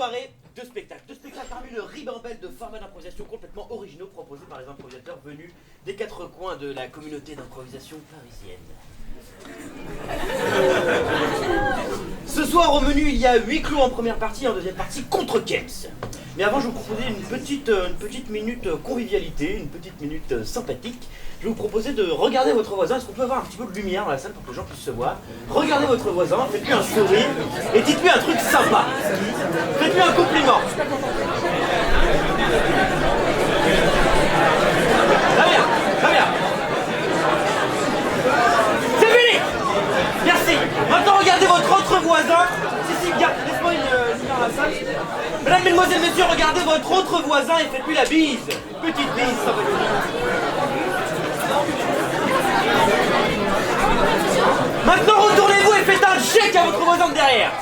soirée, deux spectacles. Deux spectacles parmi le ribambelle de formats d'improvisation complètement originaux proposés par les improvisateurs venus des quatre coins de la communauté d'improvisation parisienne. Ce soir au menu, il y a 8 clous en première partie et en deuxième partie contre Kems. Mais avant, je vous proposais une petite minute convivialité, une petite minute sympathique. Je vais vous proposer de regarder votre voisin. Est-ce qu'on peut avoir un petit peu de lumière dans la salle pour que les gens puissent se voir? Regardez votre voisin, faites-lui un sourire et dites-lui un truc sympa. Faites-lui un compliment. Très bien, très bien. C'est fini. Merci. Maintenant, regardez votre autre voisin. Si, laisse-moi une lumière dans la salle. Mesdames, mesdemoiselles, messieurs, regardez votre autre voisin et faites-lui la bise. Petite bise, ça va être. Maintenant, retournez-vous et faites un chèque à votre voisin de derrière.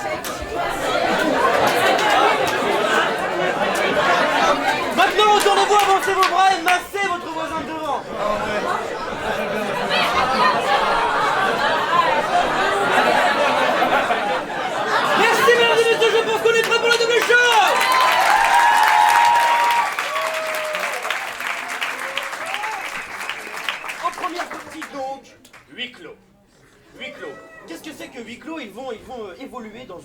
Maintenant, retournez-vous, avancez vos bras et massez votre voisin de devant. Merci, mesdames et messieurs, je pense qu'on est prêts pour la double show. En première partie, donc, huis clos. Huis clos. Qu'est-ce que c'est que huis clos? Ils vont évoluer dans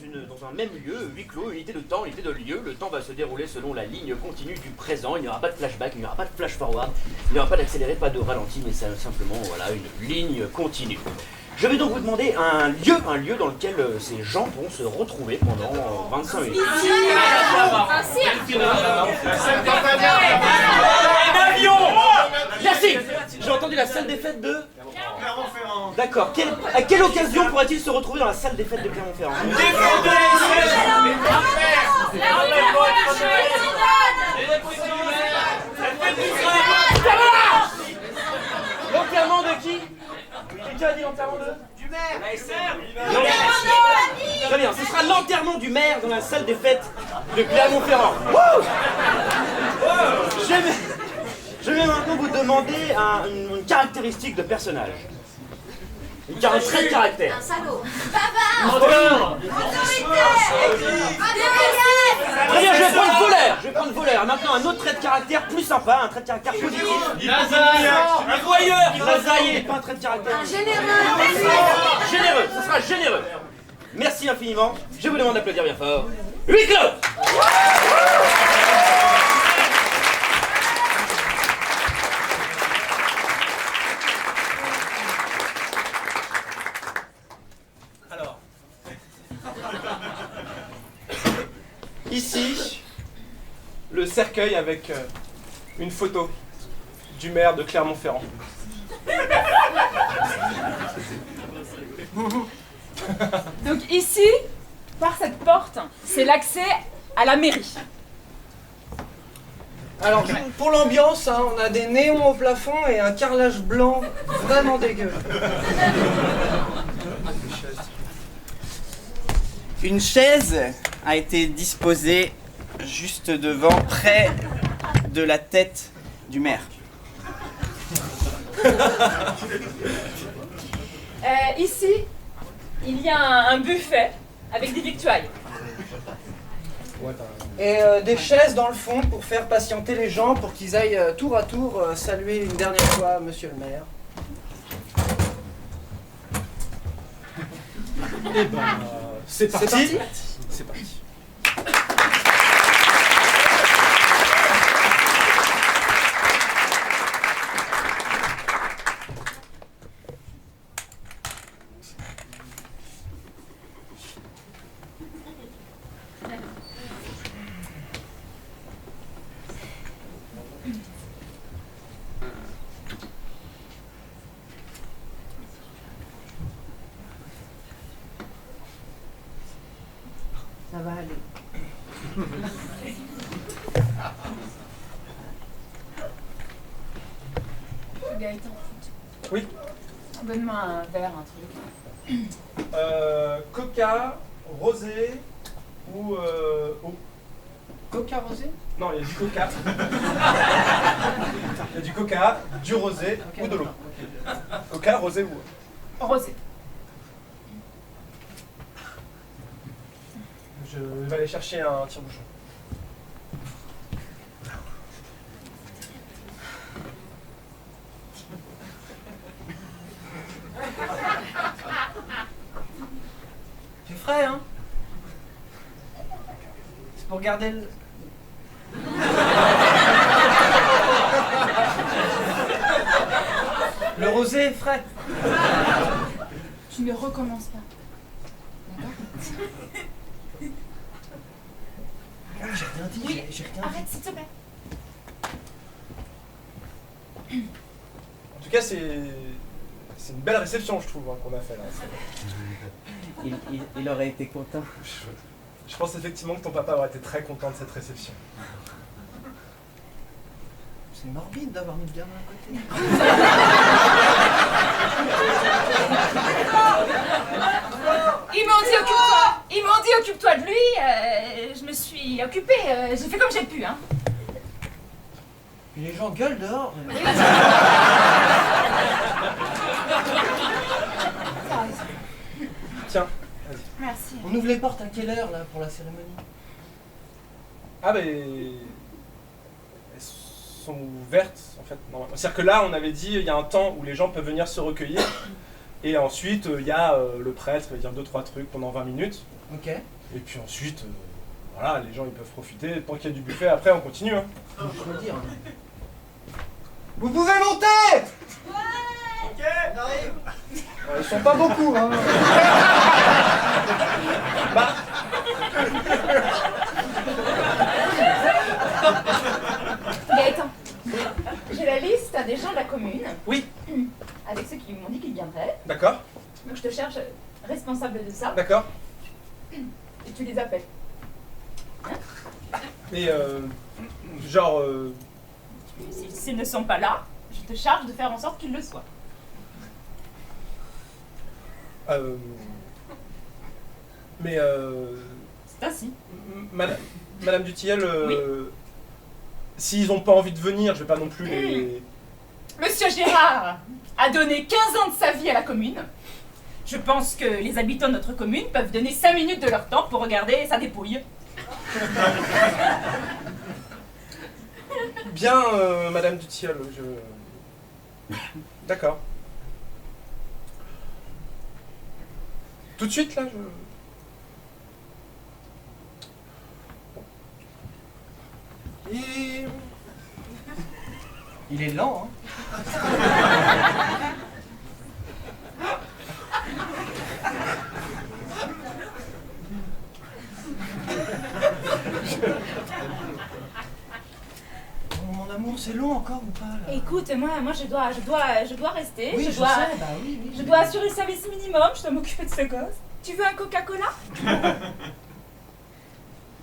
un même lieu. Huis clos, unité de temps, unité de lieu. Le temps va se dérouler selon la ligne continue du présent. Il n'y aura pas de flashback, il n'y aura pas de flash forward, il n'y aura pas d'accéléré, pas de ralenti, mais c'est simplement voilà, une ligne continue. Je vais donc vous demander un lieu dans lequel ces gens vont se retrouver pendant 25 minutes. Un cirque. Un avion. Merci. J'ai entendu la salle des fêtes de Clermont-Ferrand. D'accord. À quelle occasion pourrait-il se retrouver dans la salle des fêtes de Clermont-Ferrand? L'enterrement de qui? Quelqu'un a dit l'enterrement de? Du maire. Très bien, ce sera l'enterrement du maire dans la salle des fêtes de Clermont-Ferrand. Je vais maintenant vous demander une caractéristique de personnage. Un trait de caractère. Un salaud. Bavard. Autoritaire. Très bien, je vais prendre voleur. Maintenant, un autre trait de caractère plus sympa, un trait de caractère positif. Un voyeur. Lasaille, pas un trait de caractère. Un généreux. Généreux, ce sera généreux. Merci infiniment. Je vous demande d'applaudir bien fort. Huis clos. Ici, le cercueil avec une photo du maire de Clermont-Ferrand. Donc ici, par cette porte, c'est l'accès à la mairie. Alors, pour l'ambiance, hein, on a des néons au plafond et un carrelage blanc vraiment dégueu. Une chaise a été disposée juste devant, près de la tête du maire. Ici, il y a un buffet avec des victuailles. Et des chaises dans le fond pour faire patienter les gens pour qu'ils aillent tour à tour saluer une dernière fois Monsieur le maire. Et ben, c'est parti. C'est parti. Ça va aller. Gaëtan, Oui. donne-moi un verre, un truc. Coca, rosé ou eau. Coca rosé? Non, il y a du coca. Il y a du coca, du rosé ou de l'eau. Coca, rosé ou eau. Rosé. Je vais aller chercher un tire-bouchon. C'est frais, hein? C'est pour garder le... Le rosé est frais. Tu ne recommences pas. Ah, j'ai rien dit, Oui, j'ai rien dit. arrête s'il te plaît. En tout cas, c'est une belle réception, je trouve, hein, qu'on a fait là. Il aurait été content. Je pense effectivement que ton papa aurait été très content de cette réception. C'est morbide d'avoir mis le gamin à côté. Ils m'ont dit occupe-toi. Ils m'ont dit occupe-toi de lui. Je me suis occupée. J'ai fait comme j'ai pu. Hein. Puis les gens gueulent dehors. Tiens, Merci. On ouvre les portes à quelle heure là pour la cérémonie? ah ben... Elles sont ouvertes, en fait, normalement. C'est-à-dire que là, on avait dit, il y a un temps où les gens peuvent venir se recueillir, et ensuite, il y a le prêtre qui va dire 2-3 trucs pendant 20 minutes, Ok. et puis ensuite, voilà, les gens, ils peuvent profiter, tant qu'il y a du buffet, après, on continue, hein. Je veux dire. Vous pouvez monter! Ok, on arrive. Ils sont pas beaucoup, hein. Bah, Gaëtan, j'ai la liste des gens de la commune. oui, Avec ceux qui m'ont dit qu'ils viendraient. d'accord, Donc je te cherche responsable de ça. d'accord. Et tu les appelles. Et genre, S'ils ne sont pas là, je te charge de faire en sorte qu'ils le soient. mais C'est ainsi. Madame Dutilleul, Oui. s'ils n'ont pas envie de venir, je vais pas non plus les... Monsieur Gérard a donné 15 ans de sa vie à la commune. Je pense que les habitants de notre commune peuvent donner 5 minutes de leur temps pour regarder sa dépouille. Bien, Madame Dutilleul, je... D'accord. Tout de suite, là, je... Et... Il est lent, hein. Mon amour, c'est long encore ou pas là? Écoute, moi je dois rester. Oui, je dois, sais, bah oui, oui. je dois assurer le service minimum, je dois m'occuper de ce gosse. Tu veux un Coca-Cola?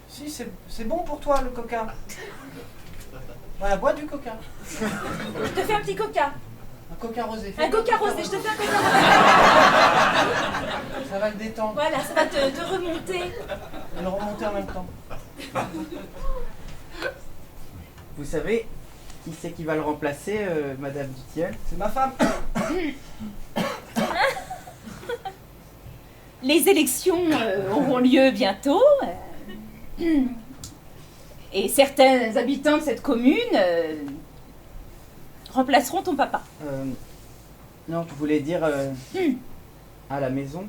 Si, c'est bon pour toi le coca. Voilà, bois du coca. Je te fais un petit Coca. Un coca rosé. Un Coca rosé, je te fais un Coca rosé. Ça va le détendre. Voilà, ça va te remonter. Et le remonter en même temps. Vous savez qui c'est qui va le remplacer, Madame Dutilleul? C'est ma femme. Les élections auront lieu bientôt. Et certains habitants de cette commune remplaceront ton papa. Non, je voulais dire à la maison.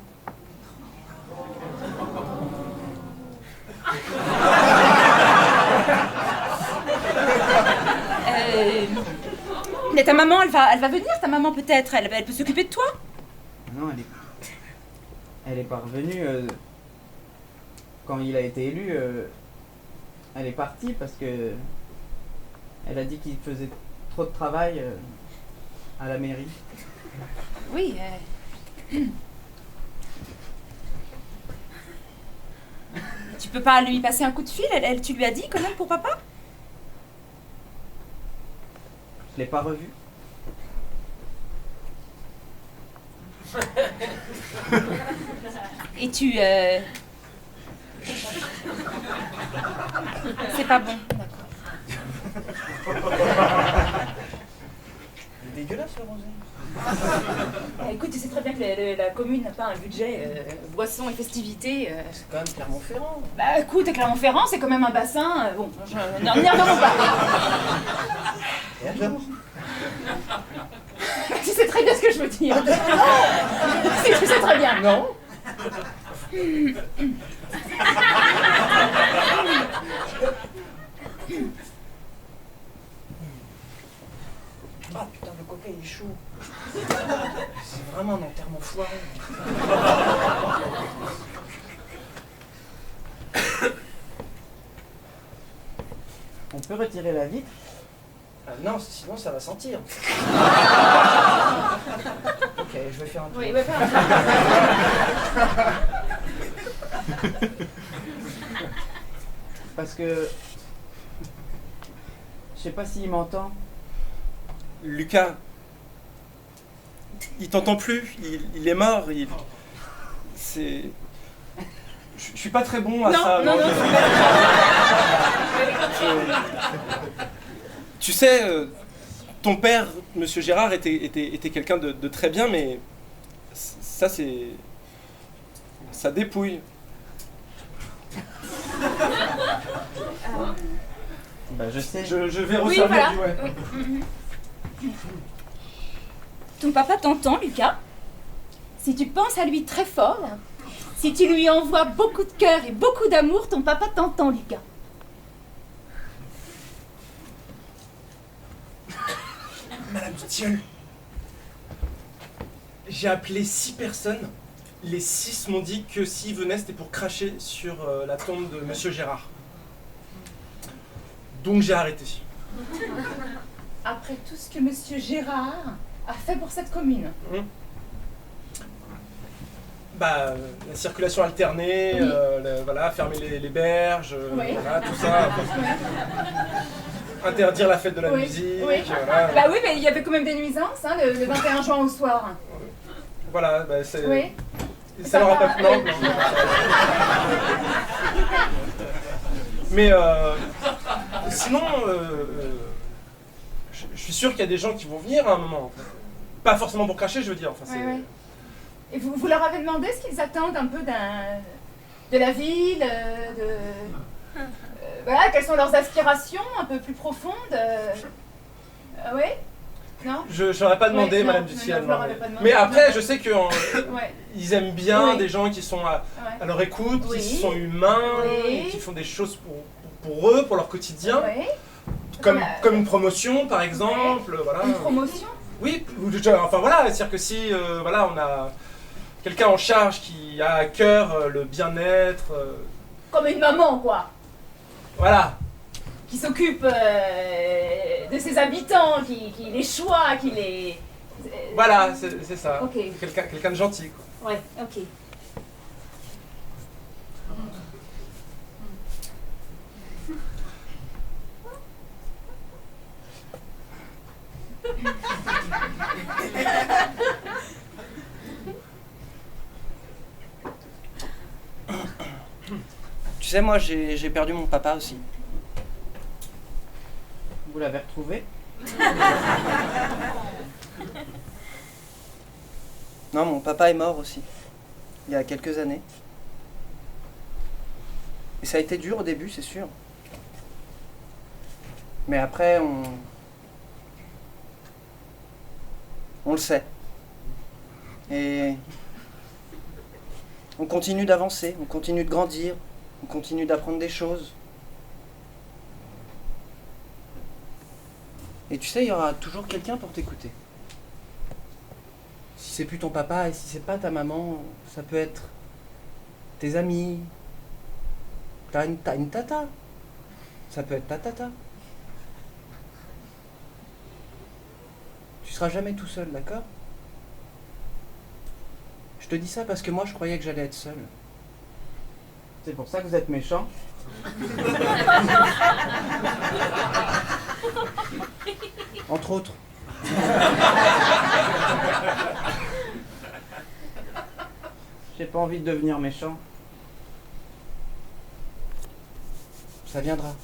Mais ta maman, elle va venir, ta maman peut-être, elle peut s'occuper de toi. Non, elle est pas revenue. Quand il a été élu, elle est partie parce que elle a dit qu'il faisait trop de travail à la mairie. Oui. Tu peux pas lui passer un coup de fil, tu lui as dit quand même pour papa? Je l'ai pas revu. Et tu... C'est pas bon, d'accord. Il est dégueulasse le rosé. Écoute, tu sais très bien que la commune n'a pas un budget boissons et festivités. C'est quand même Clermont-Ferrand. Bah écoute, Clermont-Ferrand, c'est quand même un bassin. Bon, n'y revenons pas. Et alors? Tu sais très bien ce que je veux dire. Si, tu sais très bien. Non. Ah putain, le coca il est chaud. C'est vraiment un enterrement foiré. On peut retirer la vitre? Ah non, sinon ça va sentir. Ok, je vais faire un tour. Oui, ouais, faire un Parce que... Je sais pas s'il m'entend. Lucas, il t'entend plus, il est mort, c'est... Je suis pas très bon à ça. Non, Tu sais, ton père, Monsieur Gérard, était quelqu'un de très bien, mais ça, c'est... Ça dépouille. Bah je sais. Je vais Oui, resservir voilà. du ouais. Ton papa t'entend, Lucas. Si tu penses à lui très fort, si tu lui envoies beaucoup de cœur et beaucoup d'amour, ton papa t'entend, Lucas. Madame Dutilleul, j'ai appelé 6 personnes. Les 6 m'ont dit que s'ils venaient, c'était pour cracher sur la tombe de Monsieur Gérard. Donc j'ai arrêté. Après tout ce que Monsieur Gérard a fait pour cette commune. Bah, la circulation alternée, Oui. voilà, fermer les berges, Oui. voilà, tout ça. Interdire la fête de la Oui. musique, Oui. voilà. Bah oui, mais il y avait quand même des nuisances, hein, le 21 juin au soir. Voilà, bah, c'est... Oui. Ça n'aura pas... Non, non. Mais sinon, je suis sûr qu'il y a des gens qui vont venir à un moment. Pas forcément pour cracher, je veux dire. Enfin, c'est... Ouais, ouais. Et vous leur avez demandé ce qu'ils attendent un peu de la ville, voilà, quelles sont leurs aspirations un peu plus profondes oui. Non. Je n'aurais pas demandé, Ouais, non, Madame non, Dutilleul. je leur avais pas demandé. Mais après, je sais qu'ils Ouais. aiment bien Oui. des gens qui sont à Ouais. leur écoute, Oui. qui sont humains, Oui. qui font des choses pour eux, pour leur quotidien. Ouais. Comme une promotion, par exemple. Voilà. Une promotion. Oui, enfin voilà, c'est-à-dire que si voilà, on a quelqu'un en charge qui a à cœur le bien-être, Comme une maman, quoi. voilà. Qui s'occupe de ses habitants, qui les choisit, qui les... Voilà, c'est ça. Ok. Quelqu'un de gentil, quoi. Ouais, ok. Tu sais, moi j'ai perdu mon papa aussi. Vous l'avez retrouvé? Non, mon papa est mort aussi. Il y a quelques années. Et ça a été dur au début, c'est sûr. Mais après, on le sait. Et on continue d'avancer, on continue de grandir, on continue d'apprendre des choses. Et tu sais, il y aura toujours quelqu'un pour t'écouter. Si c'est plus ton papa et si c'est pas ta maman, ça peut être tes amis. T'as une tata. Ça peut être ta tata. Tu seras jamais tout seul, d'accord? Je te dis ça parce que moi, je croyais que j'allais être seul. C'est pour ça que vous êtes méchant? Entre autres. J'ai pas envie de devenir méchant. Ça viendra.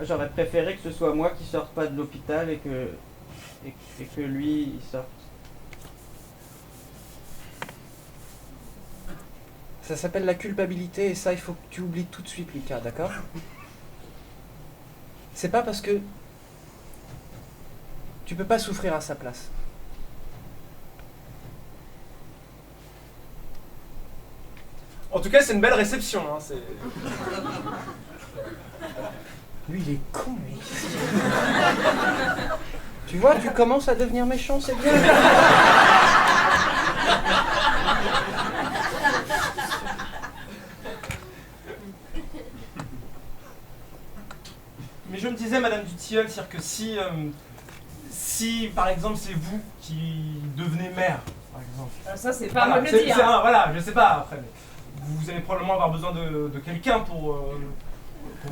J'aurais préféré que ce soit moi qui sorte pas de l'hôpital et que lui il sorte. Ça s'appelle la culpabilité et ça, il faut que tu oublies tout de suite, Lucas, d'accord? C'est pas parce que tu peux pas souffrir à sa place. En tout cas, c'est une belle réception. Hein, c'est... Lui, il est con, lui. Tu vois, tu commences à devenir méchant, c'est bien. Mais je me disais, Madame Dutilleul, c'est-à-dire que si, par exemple, c'est vous qui devenez maire, par exemple. Ça, c'est pas à moi de le dire. Voilà, je sais pas après. Mais vous allez probablement avoir besoin de quelqu'un pour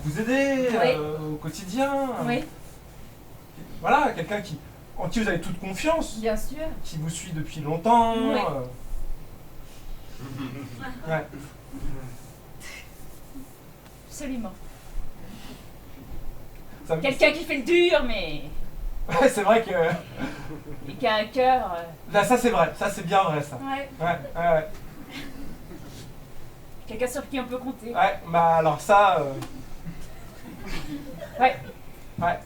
vous aider Oui. au quotidien. Oui, Voilà, quelqu'un en qui vous avez toute confiance, bien sûr. qui vous suit depuis longtemps. Oui. Ouais. Absolument. Ça- Quelqu'un qui fait le dur, mais Ouais, c'est vrai que. et qui a un cœur. Là, ça c'est vrai, ça c'est bien vrai ça. Ouais. Ouais. Quelqu'un sur qui on peut compter. Ouais, bah alors ça. Ouais. Ouais.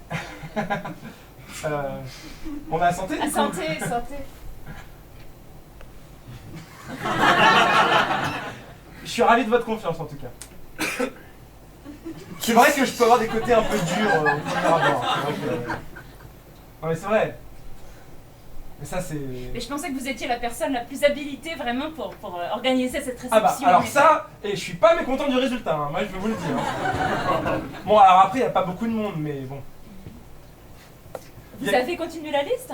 On a la santé du À coup santé, santé. Je suis ravi de votre confiance en tout cas. C'est vrai que je peux avoir des côtés un peu durs au premier abord. C'est vrai que- Non mais c'est vrai. Mais ça c'est... Mais je pensais que vous étiez la personne la plus habilitée vraiment pour organiser cette réception. Ah bah alors mais- ça, et je suis pas mécontent du résultat, hein, moi je vais vous le dire. Hein. Bon alors après il n'y a pas beaucoup de monde mais bon. Vous avez continué la liste?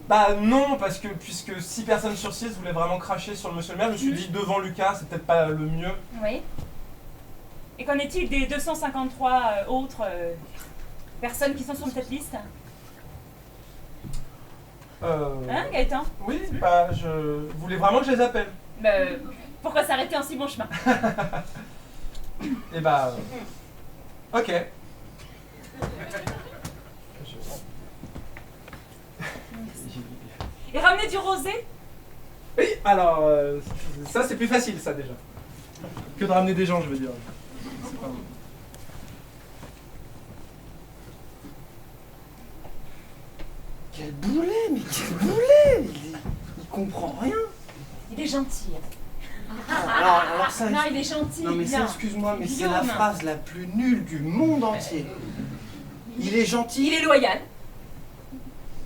Bah non, parce que puisque 6 personnes sur 6 voulaient vraiment cracher sur le monsieur le maire, je me suis dit devant Lucas, c'est peut-être pas le mieux. Oui. Et qu'en est-il des 253 autres personnes qui sont sur cette liste? Hein, Gaëtan? Oui, bah je voulais vraiment que je les appelle. Pourquoi s'arrêter en si bon chemin? Et bah... Ok. Et ramener du rosé? Oui, alors ça c'est plus facile ça déjà. Que de ramener des gens je veux dire. C'est pas... Quel boulet, mais quel boulet! Il comprend rien. Il est gentil. Alors ça... Non, il est gentil. Non mais ça, bien. excuse-moi, mais c'est la Guillaume. phrase la plus nulle du monde entier. Il est gentil. Il est loyal.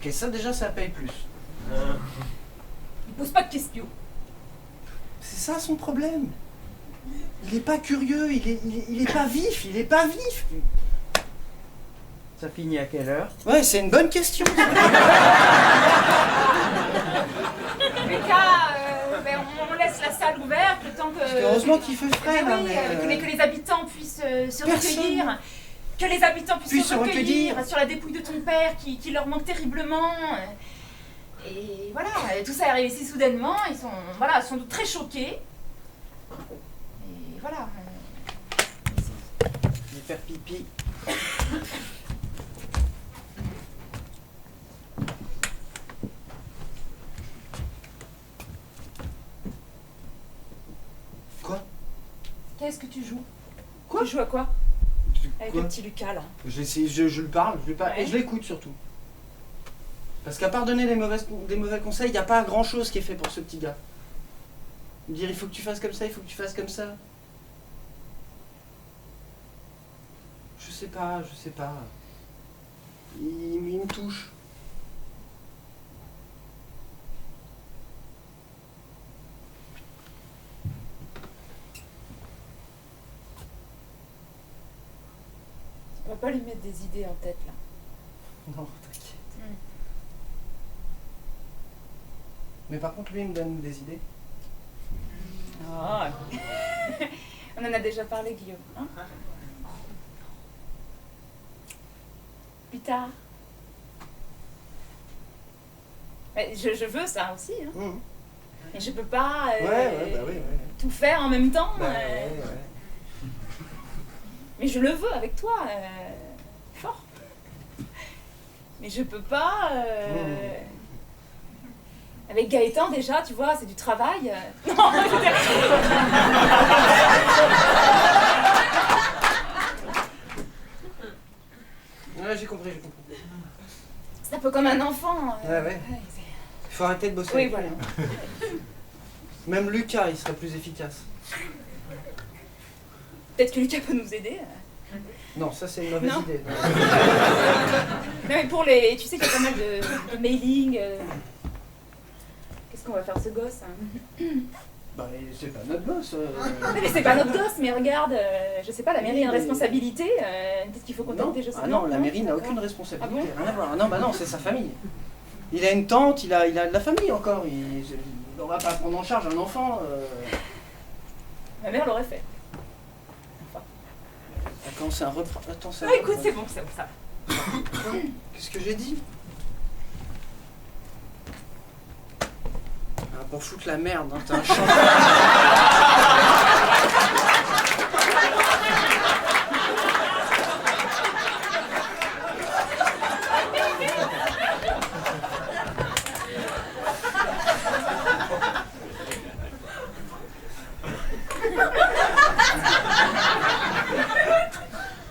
Ok, ça déjà, ça paye plus. Il pose pas de questions. C'est ça son problème. Il est pas curieux, il est pas vif, il est pas vif. Ça finit à quelle heure? Ouais, c'est une bonne question. Lucas, on laisse la salle ouverte le temps que... Heureusement qu'il fait frais là. Oui, que les habitants puissent se Personne. recueillir. Que les habitants puissent Puissent se se recueillir recueillir. sur la dépouille de ton père qui leur manque terriblement. Et voilà, tout ça est arrivé si soudainement. Ils sont sans doute très choqués. Et voilà. Je vais faire pipi. Quoi? Qu'est-ce que tu joues? Quoi? Tu joues à quoi? Avec Quoi? le petit Lucas là. Je lui parle, Ouais. et je l'écoute surtout. Parce qu'à part donner des mauvais conseils, il n'y a pas grand chose qui est fait pour ce petit gars. Me dire il faut que tu fasses comme ça, il faut que tu fasses comme ça. Je sais pas. Il me touche. On va pas lui mettre des idées en tête là. Non, t'inquiète. Mais par contre, lui, il me donne des idées. Ah. On en a déjà parlé, Guillaume. Hein? Plus tard. Mais je veux ça aussi. Hein. Mmh. Et je peux pas Ouais. tout faire en même temps. Bah, ouais. Mais je le veux avec toi. Mais je peux pas. Avec Gaëtan, déjà, tu vois, c'est du travail. Non, Ouais, j'ai compris. c'est un peu comme un enfant. Ouais. C'est- Il faut arrêter de bosser Oui, avec voilà. lui, hein. Même Lucas, il serait plus efficace. Peut-être que Lucas peut nous aider. Non, ça c'est une mauvaise Non. idée. Non, mais pour les. Tu sais qu'il y a pas mal de mailing. Qu'est-ce qu'on va faire ce gosse hein Bah, c'est pas notre boss. Non, mais c'est pas notre gosse, mais regarde, je sais pas, la mairie a une responsabilité. Peut-être qu'il faut Non, contacter, je sais ah non, la mairie n'a d'accord. aucune responsabilité. Ah Rien à voir. Ah non, bah non, c'est sa famille. Il a une tante, il a de la famille encore. On va pas prendre en charge un enfant. Ma mère l'aurait fait. Attends, c'est un repas. Attends, c'est un Ah, écoute, repas. c'est bon, ça. Qu'est-ce que j'ai dit? Ah, pour foutre la merde, hein, t'es un champ.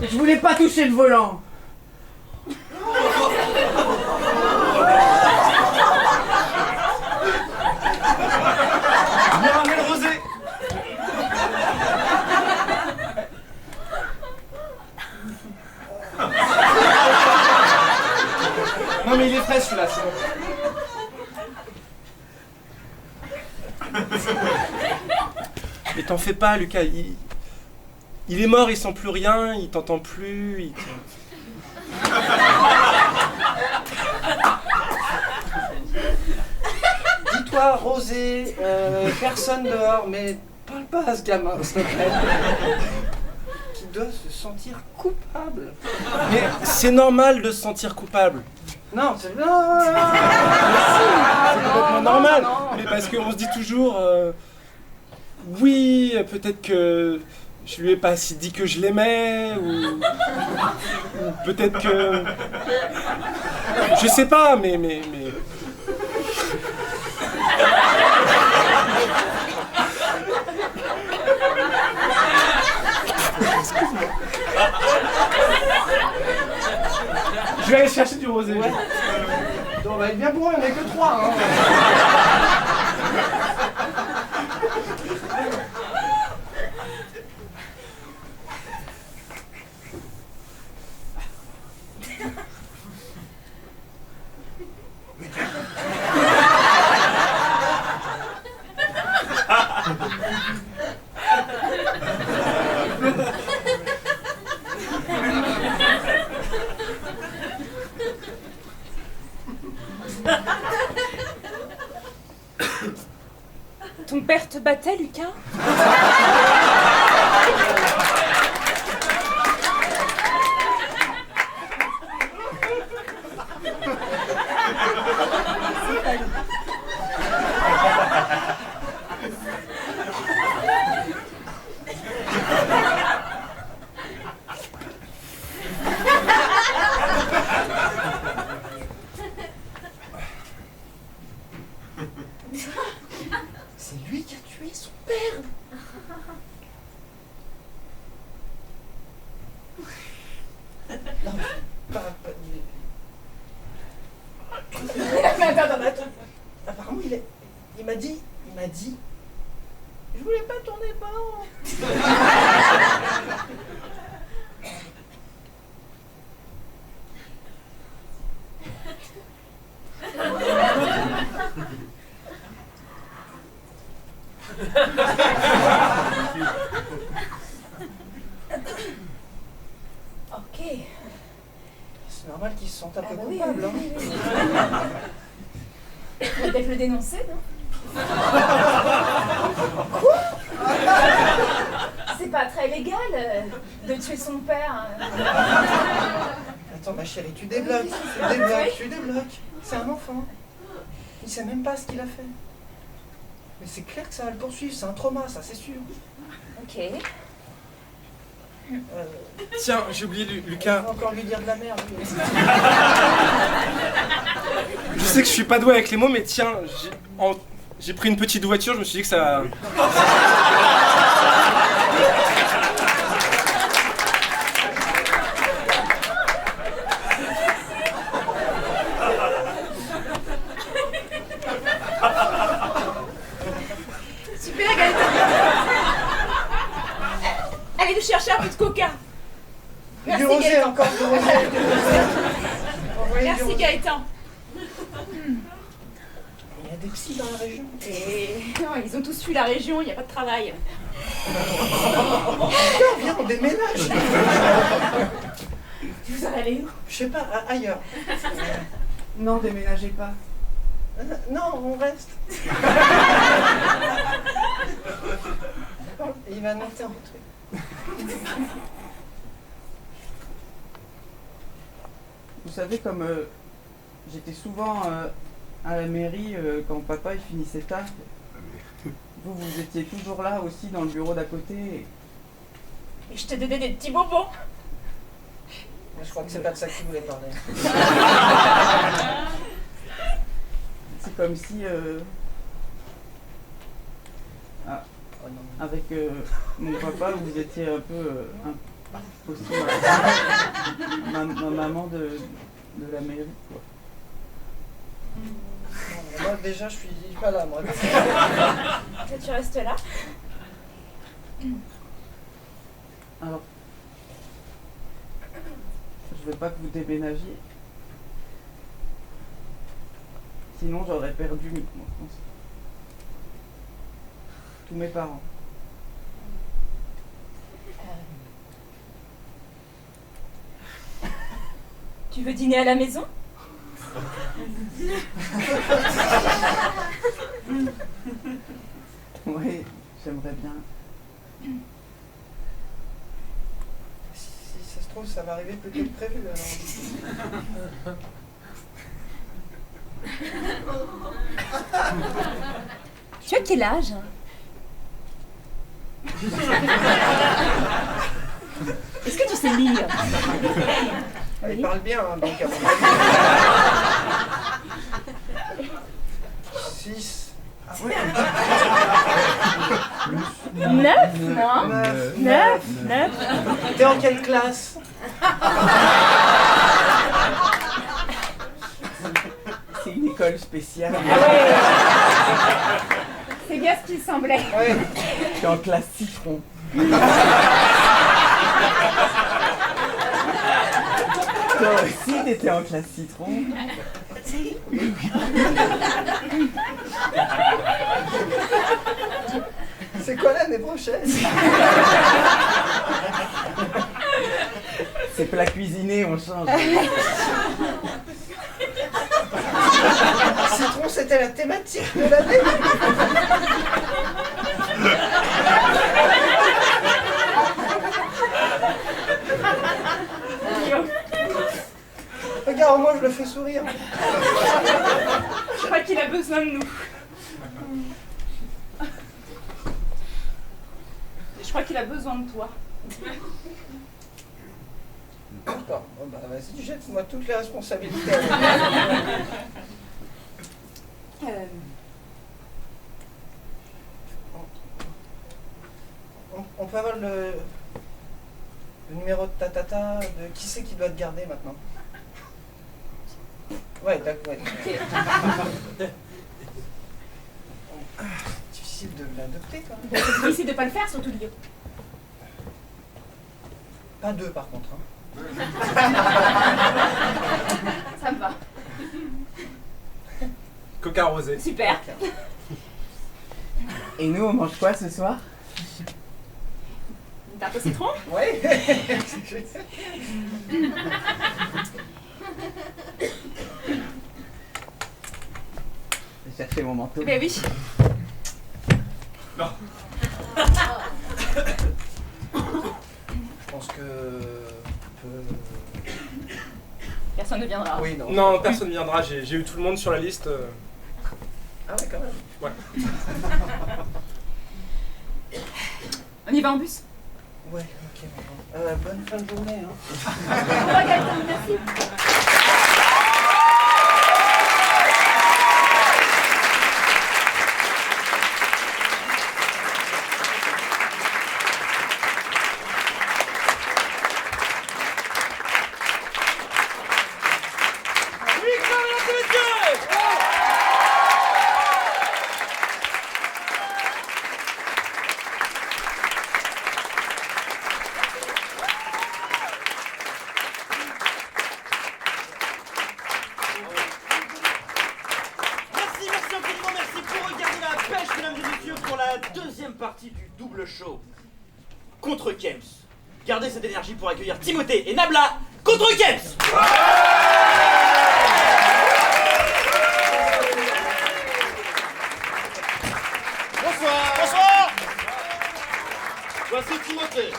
Je voulais pas toucher le volant. Viens ramener le rosé. Non mais il est frais celui-là, c'est bon. Mais t'en fais pas, Lucas. Il est mort, il sent plus rien, il t'entend plus. Dis-toi, Rosé, personne dehors, mais parle pas à ce gamin, s'il te plaît. Qui doit se sentir coupable. Mais c'est normal de se sentir coupable. Non, c'est... Non, C'est complètement normal. non. Mais parce qu'on se dit toujours, oui, peut-être que je lui ai pas si dit que je l'aimais, ou peut-être que, je sais pas, mais. Je vais aller chercher du rosé. Ouais. On va être bien bourré, on n'est que 3. Hein. Ton père te battait, Lucas? C'est lui qui a tué son père. Non, pas... Mais attends. Apparemment, il m'a dit... Je voulais pas tourner pas. Ok. C'est normal qu'il se sente un peu Ah bah oui, coupable. oui, oui. Faut peut-être le dénoncer, non? Quoi? C'est pas très légal de tuer son père. Attends, ma chérie, tu débloques. Tu débloques. C'est un enfant. Il sait même pas ce qu'il a fait. Mais c'est clair que ça va le poursuivre. C'est un trauma, ça, c'est sûr. Ok. Tiens, j'ai oublié Lucas. On va encore lui dire de la merde. lui. Je sais que je suis pas doué avec les mots, mais tiens, j'ai pris une petite voiture, je me suis dit que ça... Super, Gaëtan. Allez nous chercher un peu de coca. Merci, Du rosé Gaëtan. encore, du rosé. Envoyez du Merci, rosé. Gaëtan. Il y a des psys dans la région. Et non, ils ont tous fui la région, il n'y a pas de travail. Viens, on déménage. Vous allez aller où? Je sais pas, ailleurs. Non, déménagez pas. Non, on reste. Il va monter en truc. Vous savez, comme j'étais souvent à la mairie quand papa il finissait tard, vous étiez toujours là aussi dans le bureau d'à côté. Et je te donnais des petits bonbons. Je crois que c'est pas de ça qu'il voulait parler. C'est comme si, Oh non. avec mon papa, vous étiez un peu aussi ma maman de la mairie, quoi. Non, moi déjà je suis pas là moi. Toi, tu restes là. Alors, je veux pas que vous déménagiez. Sinon, j'aurais perdu tous mes parents. Tu veux dîner à la maison? Oui, j'aimerais bien. Si ça se trouve ça va arriver plus tôt que prévu alors. Tu as quel âge? Est-ce que tu sais lire? Il parle bien hein, donc. 6. Ah ouais. 9? Non? 9? 9? T'es en quelle classe? C'est une école spéciale. C'est bien ce qu'il semblait. Ouais. Je suis en classe citron. Toi aussi, t'étais en classe citron. C'est quoi l'année prochaine? C'est plat cuisiné, on change. Citron c'était la thématique de l'année. Regarde, moi je le fais sourire. Je crois qu'il a besoin de nous. Et je crois qu'il a besoin de toi. D'accord, bon, bah vas-y, jette-moi toutes les responsabilités. On peut avoir le numéro de ta tata, de qui c'est qui doit te garder maintenant? Ouais, d'accord. Ouais. Difficile de l'adopter quand même. C'est difficile de pas le faire, surtout Lio. Pas deux par contre. Hein. Ça me va. Coca rosé. Super. Et nous, on mange quoi ce soir? Une tarte au citron? Ouais. Je vais chercher mon manteau. Ben oui. Non. Je pense que. Personne ne viendra. Oui, non. Non, personne viendra, j'ai eu tout le monde sur la liste. Ah ouais, quand même. Ouais. On y va en bus? Ouais. Bonne fin de journée. Hein. Au revoir, Gaëtan, merci. Merci infiniment, merci pour regarder la pêche, mesdames et messieurs, pour la deuxième partie du double show contre Kems. Gardez cette énergie pour accueillir Timothée et Nabla contre Kems. Bonsoir. Bonsoir. Voici Timothée.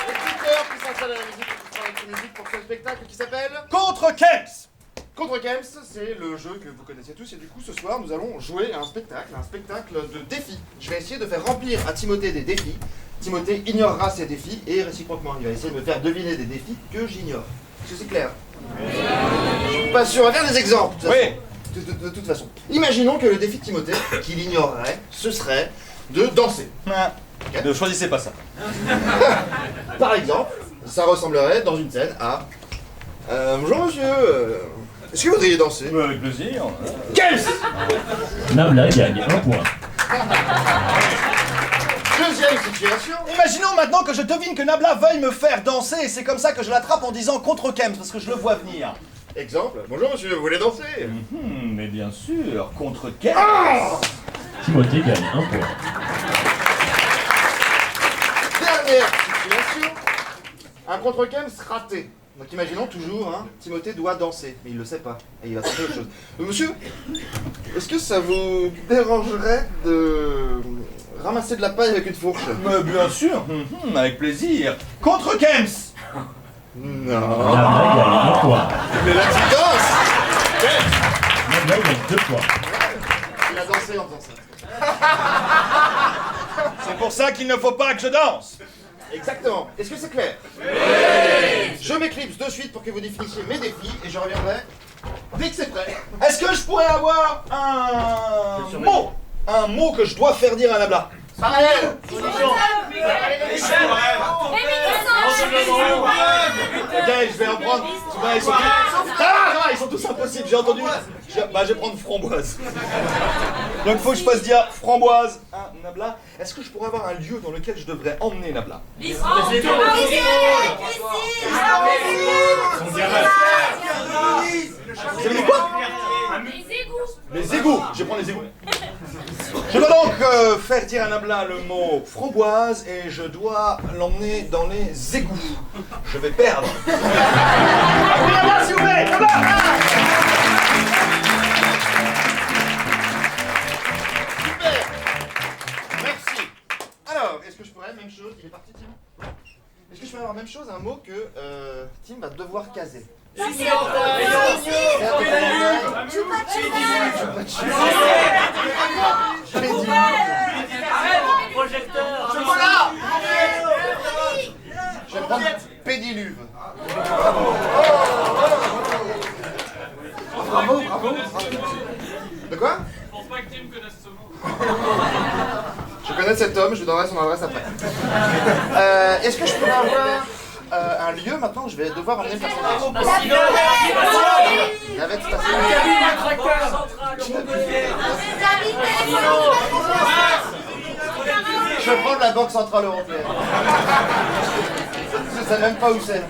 L'éditeur qui s'installe à la musique et qui travaille avec la musique pour ce spectacle qui s'appelle Contre Kems. Contre Kems, c'est le jeu que vous connaissez tous et du coup ce soir nous allons jouer à un spectacle de défis. Je vais essayer de faire remplir à Timothée des défis. Timothée ignorera ces défis et réciproquement il va essayer de me faire deviner des défis que j'ignore. Est-ce que c'est clair? Je suis pas sûr, on va faire des exemples. De toute façon. Imaginons que le défi de Timothée, qu'il ignorerait, ce serait de danser. Ne choisissez pas ça. Par exemple, ça ressemblerait dans une scène à bonjour monsieur, est-ce que vous voudriez danser? Avec plaisir. Kems. Nabla gagne 1 point. Deuxième situation. Imaginons maintenant que je devine que Nabla veuille me faire danser et c'est comme ça que je l'attrape en disant contre Kems parce que je le vois venir. Exemple, bonjour monsieur, vous voulez danser? Mais bien sûr, contre Kems. Timothée gagne 1 point. Dernière situation. Un contre Kems raté. Donc imaginons toujours, hein, Timothée doit danser, mais il le sait pas, et il va tenter autre chose. Monsieur, est-ce que ça vous dérangerait de ramasser de la paille avec une fourche? Mais bien sûr, avec plaisir. Contre Kems. Non. Nabla gagne 1 point. Mais là tu danses. Nabla gagne 2 points. Il a dansé en faisant ça. C'est pour ça qu'il ne faut pas que je danse. Exactement. Est-ce que c'est clair? Oui. Je m'éclipse de suite pour que vous définissiez mes défis, et je reviendrai dès que c'est prêt. Est-ce que je pourrais avoir un mot que je dois faire dire à Nabla? Pareil. Ok, je vais en prendre. Ils sont tous impossibles, j'ai entendu. Je vais prendre framboise. Donc faut que je fasse dire framboise à Nabla. Est-ce que je pourrais avoir un lieu dans lequel je devrais emmener Nabla? Vous avez dit quoi? Les égouts. Je vais prendre les égouts. Je dois donc faire dire à Nabla le mot framboise et je dois l'emmener dans les égouts. Je vais perdre. Appelez Nabla s'il vous plaît. Nabla. Super. Merci. Alors, est-ce que je pourrais, même chose, il est parti Tim? Est-ce que je pourrais avoir même chose, un mot que Tim va devoir caser? Projecteur. Chocolat. Je vais prendre pédiluve. Bravo. De quoi? Je pense pas que Tim connaisse ce mot. Je connais cet homme, je lui donnerai son adresse après. Est-ce que je pourrais avoir un lieu maintenant? Je vais devoir emmener le personnage. Navette spatiale. Je vais prendre la Banque Centrale Européenne. Je sais même pas où c'est. Ça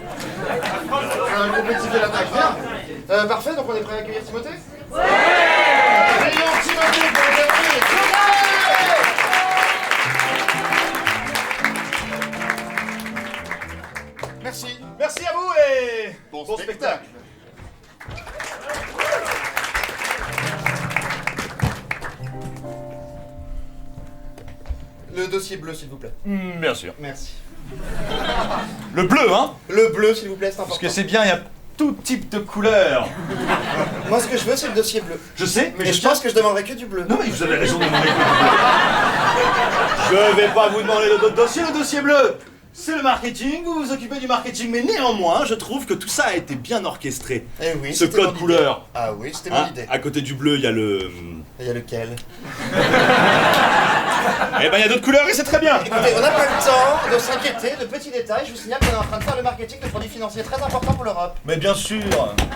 va complexifier la tâche. Bien. Parfait, donc on est prêt à accueillir Timothée? Ouais. Accueillons Timothée pour les appuyer. Merci. Merci à vous et Bon spectacle. Le dossier bleu, s'il vous plaît. Bien sûr. Merci. Le bleu, hein? Le bleu, s'il vous plaît, c'est important. Parce que c'est bien, il y a tout type de couleurs. Moi, ce que je veux, c'est le dossier bleu. Je sais, mais Et je pense que je demanderai que du bleu. Non, mais vous avez raison de demander. Je vais pas vous demander le dossier. Le dossier bleu, c'est le marketing. Vous vous occupez du marketing, mais néanmoins, je trouve que tout ça a été bien orchestré. Eh oui, Ce c'était code mon idée. couleur. Ah oui, c'était Hein, mon idée. à côté du bleu, il y a le... Il y a lequel? Eh ben, il y a d'autres couleurs et c'est très bien. Écoutez, on n'a pas le temps de s'inquiéter de petits détails. Je vous signale qu'on est en train de faire le marketing de produits financiers très important pour l'Europe. Mais bien sûr.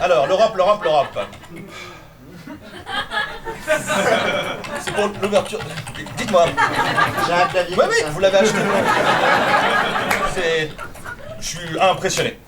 Alors, l'Europe. C'est pour l'ouverture. Dites-moi. J'ai un clavier Oui, comme oui, ça. vous l'avez acheté. C'est... Je suis impressionné.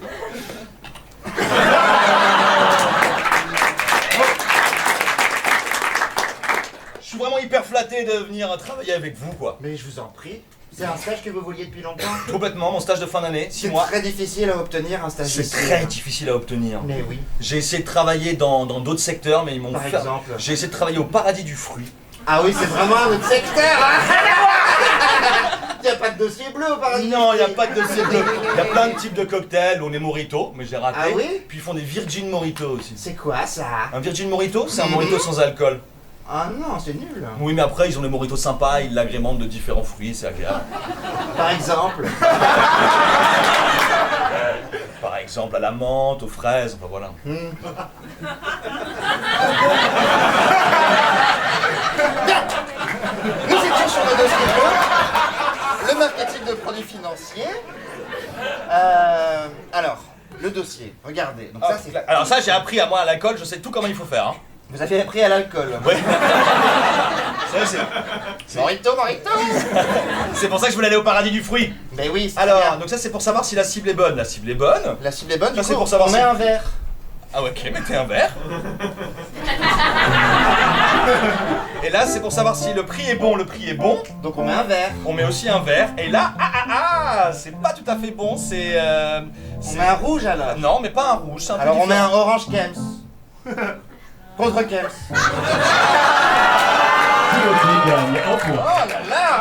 Je suis vraiment hyper flatté de venir travailler avec vous, quoi. Mais je vous en prie. C'est un stage que vous vouliez depuis longtemps. Complètement, mon stage de fin d'année, 6 C'est mois. très difficile à obtenir un stage C'est ici. très difficile à obtenir. Mais oui. J'ai essayé de travailler dans d'autres secteurs, mais ils m'ont Par fait... exemple. J'ai essayé de travailler au paradis du fruit. Ah oui, c'est vraiment un autre secteur, hein. Il n'y a pas de dossier bleu au paradis. Non, il n'y a pas de dossier bleu. Il y a plein de types de cocktails, on est mojito, mais j'ai raté. Ah oui? Puis ils font des Virgin Mojito aussi. C'est quoi ça? Un Virgin Mojito, c'est un mojito sans alcool. Ah non, c'est nul. Oui, mais après, ils ont des mojitos sympas, ils l'agrémentent de différents fruits, c'est agréable. Par exemple. Par exemple, à la menthe, aux fraises, enfin voilà. Nous étions sur le dossier bleu, le marketing de produits financiers. Alors, le dossier, regardez. Donc ça, c'est... Alors ça, j'ai appris à moi à l'alcool, je sais tout comment il faut faire. Hein. Vous avez appris à l'alcool. Ouais. Ça, c'est Morito. c'est pour ça que je voulais aller au paradis du fruit. Mais oui, c'est Alors, bien. donc ça, c'est pour savoir si la cible est bonne. La cible est bonne. La cible est bonne, Ça, du c'est coup, pour savoir on si- met un verre. Ah ouais, ok, mettez un verre. Et là, c'est pour savoir si le prix est bon. Le prix est bon. Donc on met un verre. On met aussi un verre. Et là, c'est pas tout à fait bon. C'est... On met un rouge alors. Non, mais pas un rouge. C'est un peu Alors on met différent. un orange Kems. Contre Kems. Timothée gagne 1 point. Oh là là,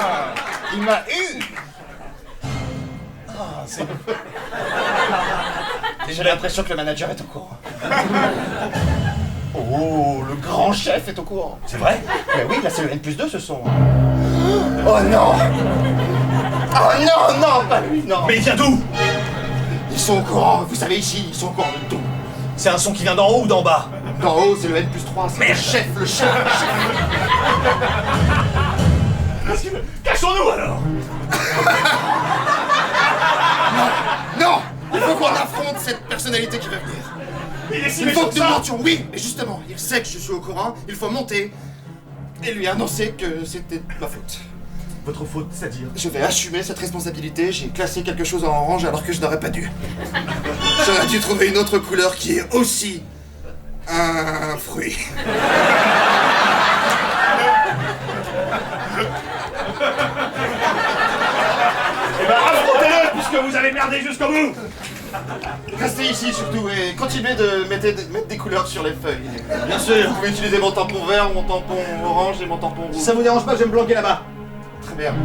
il m'a eu. J'ai l'impression que le manager est au courant. Oh, le grand chef est au courant. C'est vrai? Mais oui, là c'est le N+2 ce son. Oh non. Oh non, pas lui, non. Mais il vient d'où? Ils sont au courant, vous savez ici, ils sont au courant de tout. C'est un son qui vient d'en haut ou d'en bas? D'en haut, c'est le N+3, c'est le chef, le chef. Cachons-nous alors! Non, il faut qu'on affronte cette personnalité qui va venir. Il faut que nous montions, oui, mais justement, il sait que je suis au courant, il faut monter et lui annoncer que c'était ma faute. Votre faute, c'est-à-dire? Je vais assumer cette responsabilité, j'ai classé quelque chose en orange alors que je n'aurais pas dû. J'aurais dû trouver une autre couleur qui est aussi un fruit. Eh ben, affrontez-le puisque vous avez merdé jusqu'au bout! Restez ici surtout et continuez de mettre des couleurs sur les feuilles. Bien sûr! Vous pouvez utiliser mon tampon vert, mon tampon orange et mon tampon rouge. Si ça vous dérange pas, je vais me planquer là-bas. Très bien.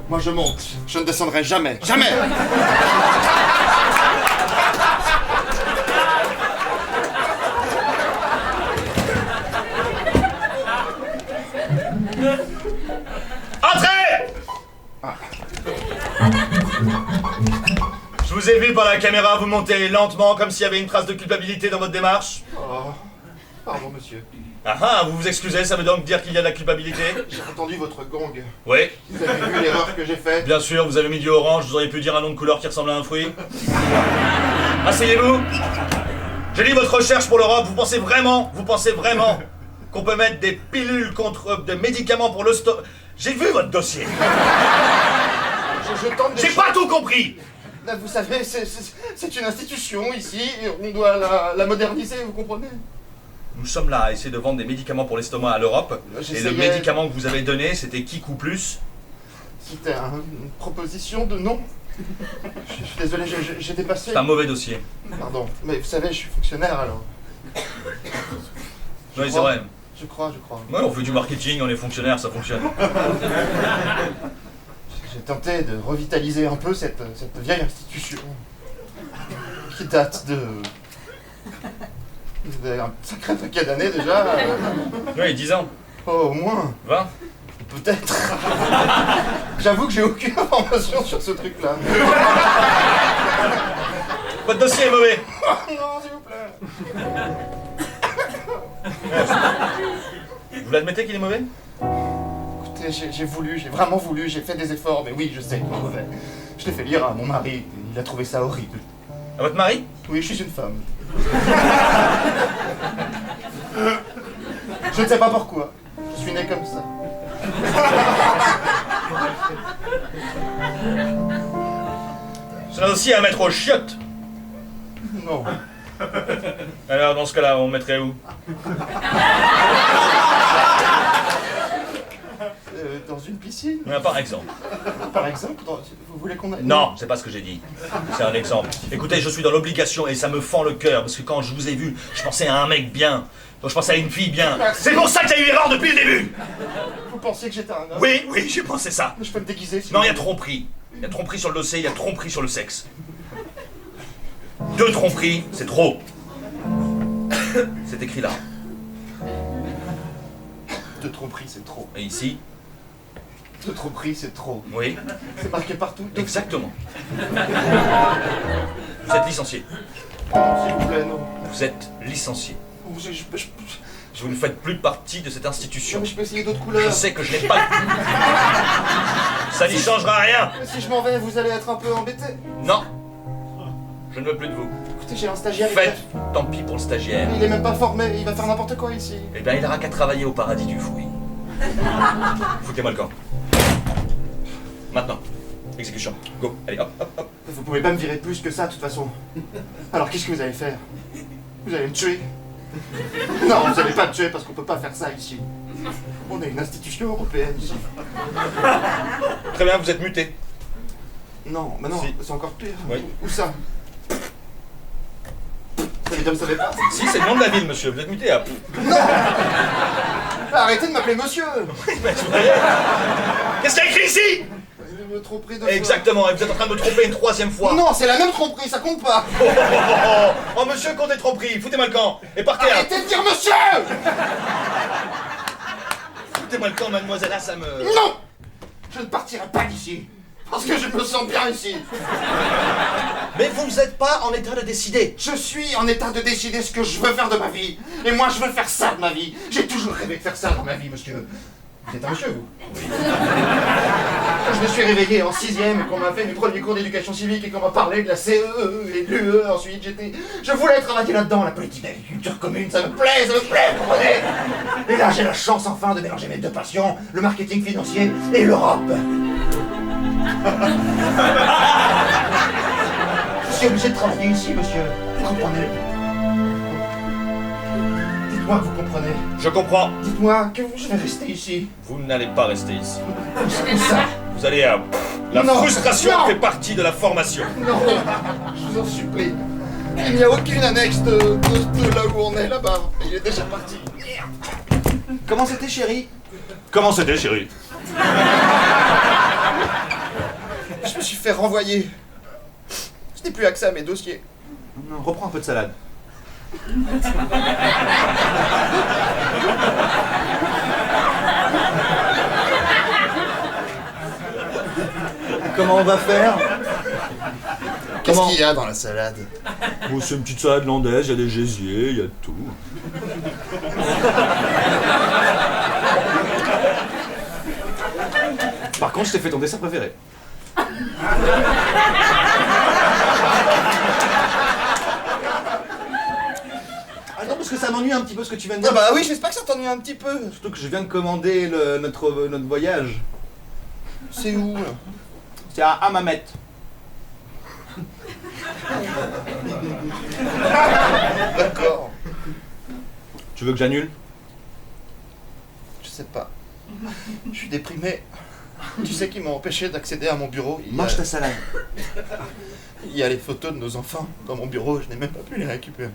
Moi je monte. Je ne descendrai jamais. Jamais. Entrez! Je vous ai vu par la caméra vous monter lentement comme s'il y avait une trace de culpabilité dans votre démarche. Oh. Pardon monsieur. Ah ah, vous vous excusez, ça veut donc dire qu'il y a de la culpabilité? J'ai entendu votre gong. Oui. Vous avez vu l'erreur que j'ai faite? Bien sûr, vous avez mis du orange, vous auriez pu dire un nom de couleur qui ressemble à un fruit. Asseyez-vous. J'ai lu votre recherche pour l'Europe, vous pensez vraiment qu'on peut mettre des pilules contre des médicaments pour le stock? J'ai vu votre dossier. Je tente des J'ai pas tout compris. Là, vous savez, c'est une institution ici, et on doit la moderniser, vous comprenez? Nous sommes là à essayer de vendre des médicaments pour l'estomac à l'Europe. Et le J'essayais- médicament que vous avez donné, c'était Kikou Plus. C'était une proposition de non. Je suis désolé, j'ai dépassé. C'est un mauvais dossier. Pardon, mais vous savez, je suis fonctionnaire alors. Oui, c'est vrai. Je crois. Ouais, on fait du marketing, on est fonctionnaire, ça fonctionne. J'ai tenté de revitaliser un peu cette vieille institution qui date d'un sacré paquet d'années déjà. Oui, 10 ans. Oh, au moins. 20. Peut-être. J'avoue que j'ai aucune information sur ce truc-là. Votre dossier est mauvais. Oh non, s'il vous plaît. Vous l'admettez qu'il est mauvais? Écoutez, j'ai vraiment voulu, j'ai fait des efforts, mais oui, je sais qu'il est mauvais. Je l'ai fait lire à mon mari, il a trouvé ça horrible. À votre mari? Oui, je suis une femme. Je ne sais pas pourquoi. Je suis né comme ça. C'est un dossier à mettre aux chiottes. Non. Alors, dans ce cas-là, on mettrait où? Dans une piscine? Par exemple. Par exemple, vous voulez qu'on aille... Non, c'est pas ce que j'ai dit. C'est un exemple. Écoutez, je suis dans l'obligation et ça me fend le cœur parce que quand je vous ai vu, je pensais à un mec bien. Donc je pensais à une fille bien. C'est pour ça que t'as eu l'erreur depuis le début. Vous pensiez que j'étais un homme? Oui, oui, j'ai pensé ça. Je peux me déguiser si Non, vous il y a voulez. tromperie. Il y a tromperie sur le dossier, il y a tromperie sur le sexe. 2 tromperies, c'est trop. C'est écrit là. 2 tromperies, c'est trop. Et ici? 2 tromperies, c'est trop. Oui. C'est marqué partout. Exactement. Vous êtes licencié. S'il vous plaît, non. Vous êtes licencié. Je Vous ne faites plus partie de cette institution. peux essayer d'autres couleurs. Je sais que je n'ai pas... Ça n'y changera rien. Mais si je m'en vais, vous allez être un peu embêté. Non. Je ne veux plus de vous. Écoutez, j'ai un stagiaire. Faites, tant pis pour le stagiaire. Il est même pas formé, il va faire n'importe quoi ici. Eh bien, il n'aura qu'à travailler au paradis du fruit. Foutez-moi le camp. Maintenant. Exécution. Go. Allez, hop, hop, hop. Vous pouvez pas me virer plus que ça, de toute façon. Alors qu'est-ce que vous allez faire? Vous allez me tuer? Non, vous allez pas me tuer parce qu'on peut pas faire ça ici. On est une institution européenne ici. Très bien, vous êtes muté. Non, mais non, Si. c'est encore pire. Oui. Où ça? Ça veut dire que vous savez pas? Si, c'est le nom de la ville, monsieur. Vous êtes muté à... Arrêtez de m'appeler monsieur! Qu'est-ce qu'il y a écrit ici? Je me tromperai de Exactement, et vous êtes en train de me tromper une 3e fois. Non, c'est la même tromperie, ça compte pas! Oh, oh, oh, oh, oh, monsieur, comptez tromperie. Foutez-moi le camp. Et partez. Arrêtez de dire monsieur! Foutez-moi le camp, mademoiselle, là, ça me... Non! Je ne partirai pas d'ici! Parce que je me sens bien ici! Mais vous n'êtes pas en état de décider. Je suis en état de décider ce que je veux faire de ma vie! Et moi, je veux faire ça de ma vie! J'ai toujours rêvé de faire ça dans ma vie, monsieur! Vous êtes un monsieur, vous? Quand je me suis réveillé en 6ème et qu'on m'a fait mes premiers cours d'éducation civique et qu'on m'a parlé de la CEE et de l'UE, ensuite je voulais travailler là-dedans, la politique d'agriculture commune, ça me plaît, vous comprenez? Et là, j'ai la chance enfin de mélanger mes 2 passions, le marketing financier et l'Europe. Je suis obligé de travailler ici, monsieur. Vous comprenez? Dites-moi que vous comprenez. Je comprends. Dites-moi que je vais rester ici. Vous n'allez pas rester ici. Où ça? Vous allez à... La Non, frustration non. fait partie de la formation. Non, je vous en supplie. Il n'y a aucune annexe de là où on est là-bas. Il est déjà parti. Merde. Comment c'était, chérie? Comment c'était, chérie? Je me suis fait renvoyer. Je n'ai plus accès à mes dossiers. Non, reprends un peu de salade. Comment on va faire? Qu'est-ce qu'il y a dans la salade? Bon, c'est une petite salade landaise, il y a des gésiers, il y a de tout. Par contre, je t'ai fait ton dessert préféré. Ah non, parce que ça m'ennuie un petit peu ce que tu viens de dire. Ah bah oui, j'espère que ça t'ennuie un petit peu. Surtout que je viens de commander notre voyage. C'est où, là? C'est à Hammamet. D'accord. Tu veux que j'annule? Je sais pas. Je suis déprimé. Tu sais qu'ils m'ont empêché d'accéder à mon bureau. Mange ta salade. Il y a les photos de nos enfants dans mon bureau, je n'ai même pas pu les récupérer.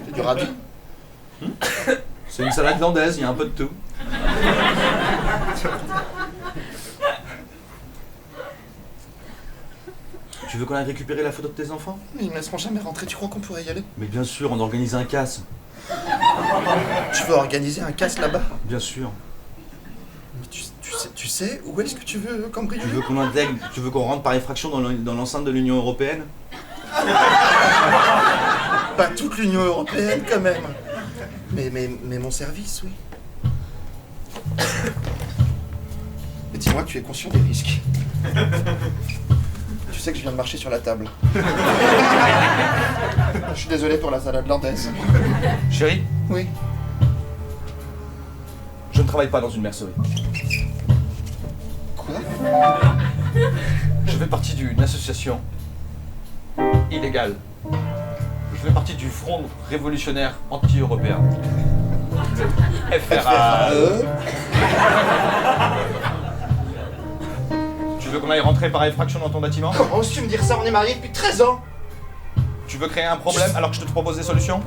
C'est du radis. C'est une salade landaise, il y a un peu de tout. Tu veux qu'on aille récupérer la photo de tes enfants? Mais ils me laisseront jamais rentrer, tu crois qu'on pourrait y aller? Mais bien sûr, on organise un casse. Tu veux organiser un casse là-bas? Bien sûr. Mais tu sais où est-ce que tu veux cambrioler? Tu veux qu'on intègre, tu veux qu'on rentre par effraction dans l'enceinte de l'Union Européenne? Pas toute l'Union Européenne quand même. Mais mon service, oui. Mais dis-moi, tu es conscient des risques. Tu sais que je viens de marcher sur la table. Je suis désolé pour la salade landaise. Chérie, Oui. je ne travaille pas dans une mercerie. Quoi? Je fais partie d'une association illégale. Je fais partie du Front révolutionnaire anti-européen. FRAE. Tu veux qu'on aille rentrer par effraction dans ton bâtiment? Comment oses-tu me dire ça? On est mariés depuis 13 ans. Tu veux créer un problème alors que je te propose des solutions?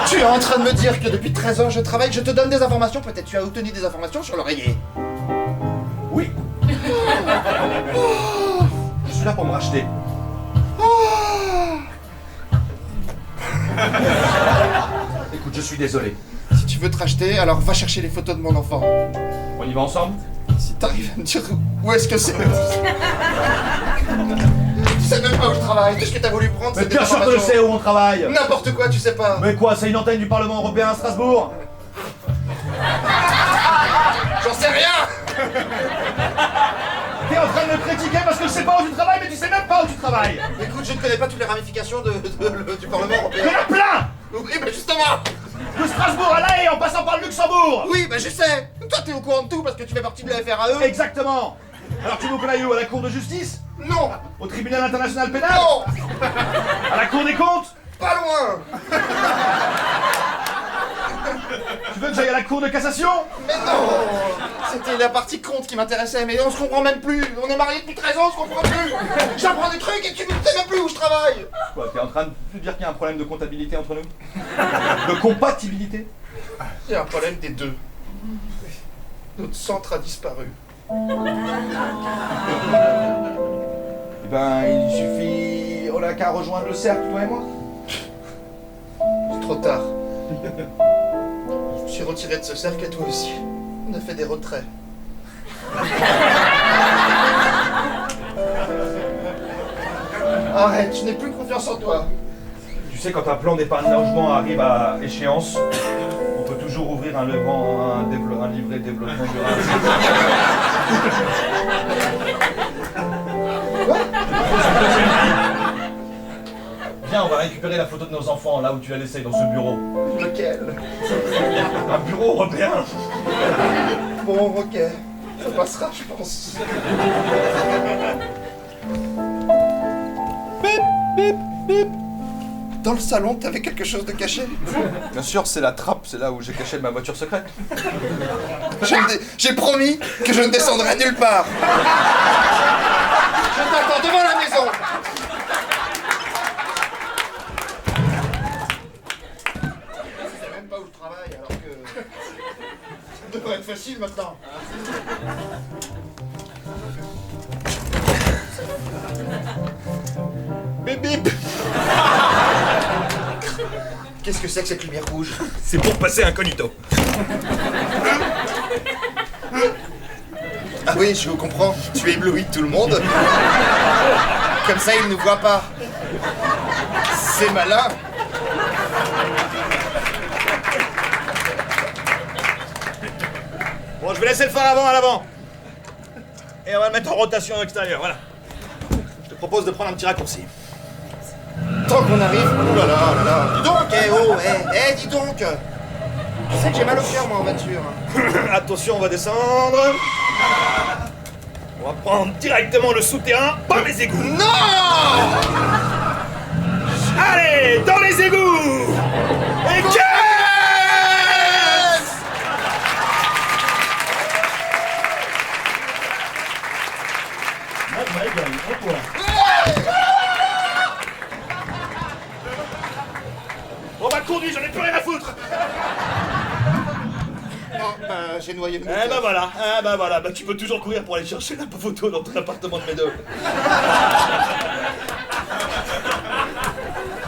Tu es en train de me dire que depuis 13 ans je travaille, je te donne des informations, peut-être tu as obtenu des informations sur l'oreiller. Oui. Je suis là pour me racheter. Écoute, je suis désolé. Si tu veux te racheter, alors va chercher les photos de mon enfant. On y va ensemble? Si t'arrives à me dire où est-ce que c'est. Tu sais même pas où je travaille, tout ce que t'as voulu prendre, Mais c'est des bien sûr que je informations. sais où on travaille. N'importe quoi, tu sais pas. Mais quoi, c'est une antenne du Parlement européen à Strasbourg? J'en sais rien. T'es en train de me critiquer parce que je sais pas où tu travailles, mais tu sais même pas où tu travailles. Écoute, je ne connais pas toutes les ramifications du Parlement européen. Il y en a plein. Oui, bah justement. De Strasbourg à La Haye en passant par le Luxembourg. Oui, bah je sais. Toi, t'es au courant de tout parce que tu fais partie de la FRAE. Exactement. Alors tu veux qu'on aille où? À la Cour de justice? Non. Au tribunal international pénal? Non. À la Cour des comptes? Pas loin. Tu veux que j'aille à la Cour de cassation? Mais non. C'était la partie compte qui m'intéressait, mais on se comprend même plus. On est mariés depuis 13 ans, on se comprend plus. J'apprends des trucs et tu ne sais même plus où je travaille. Quoi, t'es en train de dire qu'il y a un problème de comptabilité entre nous? De compatibilité? Il y a un problème des deux. Notre centre a disparu. Eh ben, il suffit... On n'a qu'à rejoindre le cercle, toi et moi. C'est trop tard. Je me suis retiré de ce cercle et toi aussi. On a fait des retraits. Arrête, je n'ai plus confiance en toi. Tu sais, quand un plan d'épargne logement arrive à échéance, on peut toujours ouvrir un livret de développement durable. Viens, on va récupérer la photo de nos enfants, là où tu l'as laissée, dans ce bureau. Lequel? Un bureau européen. Bon, ok. Ça passera, je pense. Bip, bip, bip. Dans le salon, t'avais quelque chose de caché? Bien sûr, c'est la trappe, c'est là où j'ai caché ma voiture secrète. J'ai promis que je ne descendrai nulle part. Je t'attends devant la maison. Je sais même pas où je travaille, alors que ça devrait être facile maintenant. Bip bip. Qu'est-ce que c'est que cette lumière rouge? C'est pour passer incognito. Ah oui, je comprends. Tu éblouis tout le monde. Comme ça, ils ne nous voient pas. C'est malin. Bon, je vais laisser le phare avant à l'avant. Et on va le mettre en rotation extérieure, voilà. Je te propose de prendre un petit raccourci. Tant qu'on arrive... Oh là là, oh là là. Dis donc, dis donc. Tu sais que j'ai mal au cœur, moi, en voiture. Attention, on va descendre. On va prendre directement le souterrain par les égouts. Non! Allez, dans les égouts! Et Yes! On va conduire, j'en ai plus rien à foutre! Oh, bah, j'ai noyé le Eh moteur. ben voilà, bah tu peux toujours courir pour aller chercher la photo dans ton appartement de Médoc.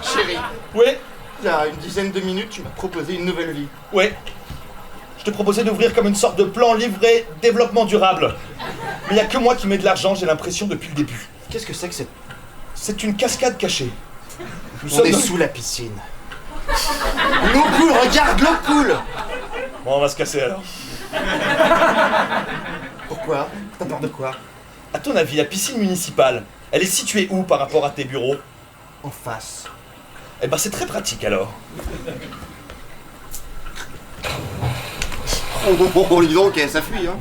Chérie, Oui? il y a une dizaine de minutes, tu m'as proposé une nouvelle vie. Ouais. Je te proposais d'ouvrir comme une sorte de plan livret développement durable. Mais il n'y a que moi qui mets de l'argent, j'ai l'impression, depuis le début. Qu'est-ce que c'est que cette... C'est une cascade cachée. On est sous la piscine. L'eau coule, regarde, l'eau coule. Bon, on va se casser alors. Pourquoi? T'as peur de quoi? À ton avis, la piscine municipale, elle est située où par rapport à tes bureaux? En face. Eh ben c'est très pratique alors. Oh, dis donc, ça fuit, hein.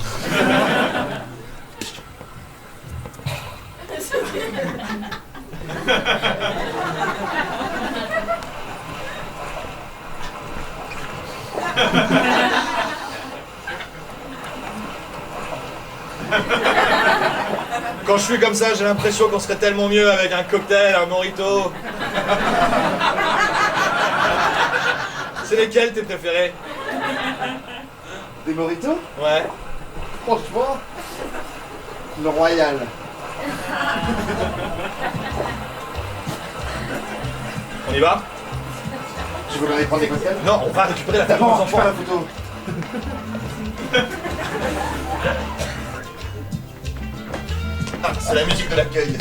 Quand je suis comme ça, j'ai l'impression qu'on serait tellement mieux avec un cocktail, un mojito. C'est lesquels tes préférés? Des mojitos? Ouais. Franchement, le royal. On y va? Tu veux aller prendre des cocktails? Non, on va récupérer la table des D'abord, je enfants. prends la photo. Ah, c'est la musique de l'accueil.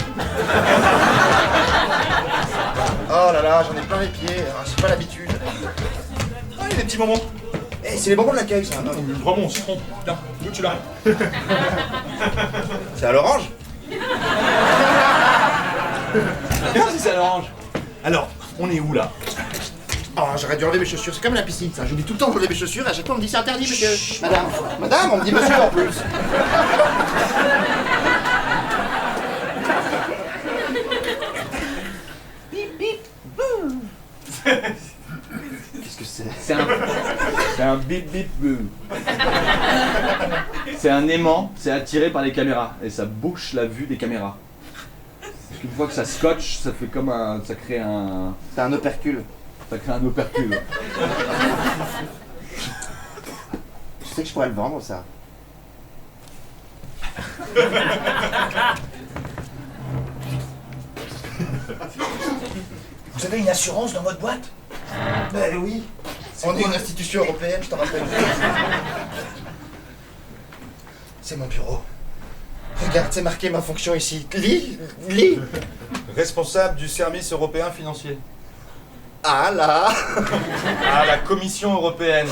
Oh là là, j'en ai plein les pieds, j'ai pas l'habitude. Ah, il y a des petits moments. Eh, c'est les bonbons de l'accueil, ça. Vraiment, on se trompe. Putain, d'où tu l'as? C'est à l'orange? Bien si c'est à l'orange. Alors, on est où là? Oh, j'aurais dû enlever mes chaussures, c'est comme la piscine, ça. J'oublie tout le temps d'enlever mes chaussures et à chaque fois on me dit c'est interdit, monsieur. Madame. Madame, on me dit monsieur en plus. Qu'est-ce que c'est? C'est un bip bip boo. C'est un aimant, c'est attiré par les caméras et ça bouche la vue des caméras. Parce qu'une fois que ça scotche, ça fait comme un. Ça crée un. C'est un opercule. Ça crée un opercule. Tu sais que je pourrais le vendre, ça. Vous avez une assurance dans votre boîte? Ben oui. On est une institution européenne, je te rappelle. C'est mon bureau. Regarde, c'est marqué ma fonction ici. Lis. Responsable du service européen financier. Ah là. Ah, la Commission européenne.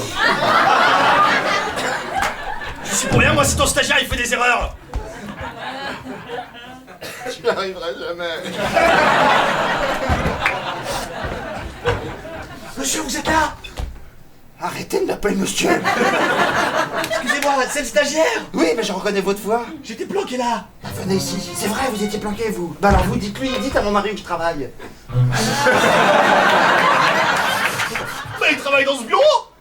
Je suis pour rien, moi, c'est ton stagiaire, il fait des erreurs. Je n'y arriverai jamais. Monsieur, vous êtes là? Arrêtez de m'appeler monsieur. Excusez-moi, c'est le stagiaire. Oui, mais je reconnais votre voix. J'étais bloqué là. Bah, venez ici. C'est vrai, vous étiez planqué, vous. Bah alors vous, dites à mon mari où je travaille. Mais il travaille dans ce bureau.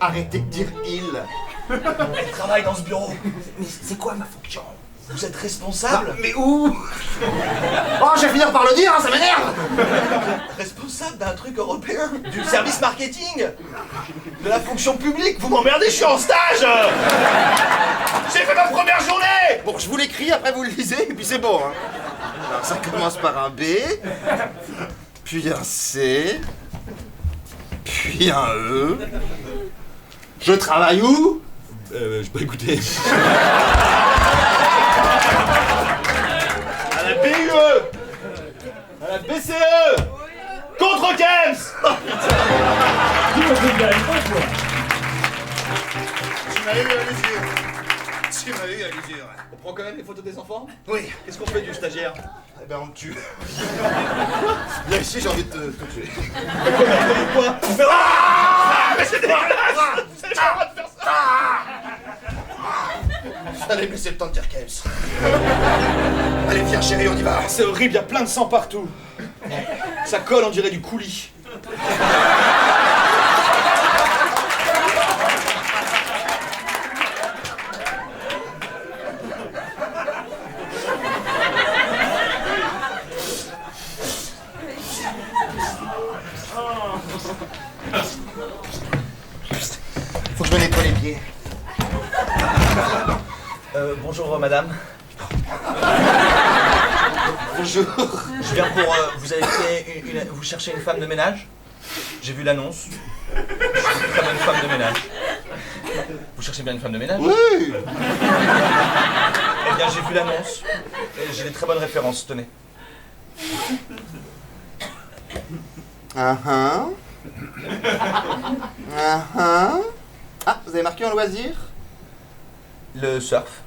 Arrêtez de dire il. Il travaille dans ce bureau. Mais c'est quoi ma fonction? Vous êtes responsable? Mais où? Oh, je vais finir par le dire, hein, ça m'énerve. Responsable d'un truc européen? Du service marketing? De la fonction publique? Vous m'emmerdez, je suis en stage. J'ai fait ma première journée. Bon, je vous l'écris, après vous le lisez, et puis c'est bon, hein. Alors, ça commence par un B, puis un C, puis un E. Je travaille où? Je peux écouter. À la BUE! À la BCE! Contre Kems! Tu m'as eu à l'usure. Tu m'as eu à l'usure. On prend quand même les photos des enfants? Oui. Qu'est-ce qu'on fait du stagiaire? Eh ben, on me tue. Là, ici, j'ai envie de te tuer. Quoi? Ah! Mais c'est dégueulasse! Vous avez pas le droit de faire ça! Allez, me laisser le temps de dire Kems. Allez, viens, chérie, on y va. C'est horrible, il y a plein de sang partout. Ça colle, on dirait du coulis. Faut que je me nettoie les pieds. Bonjour madame. Bonjour. Je viens pour... vous avez fait vous cherchez une femme de ménage? J'ai vu l'annonce. Je suis une très bonne femme de ménage. Vous cherchez bien une femme de ménage? Oui. Eh bien, j'ai vu l'annonce. Et j'ai des très bonnes références, tenez. Ah, vous avez marqué en loisir? Le surf.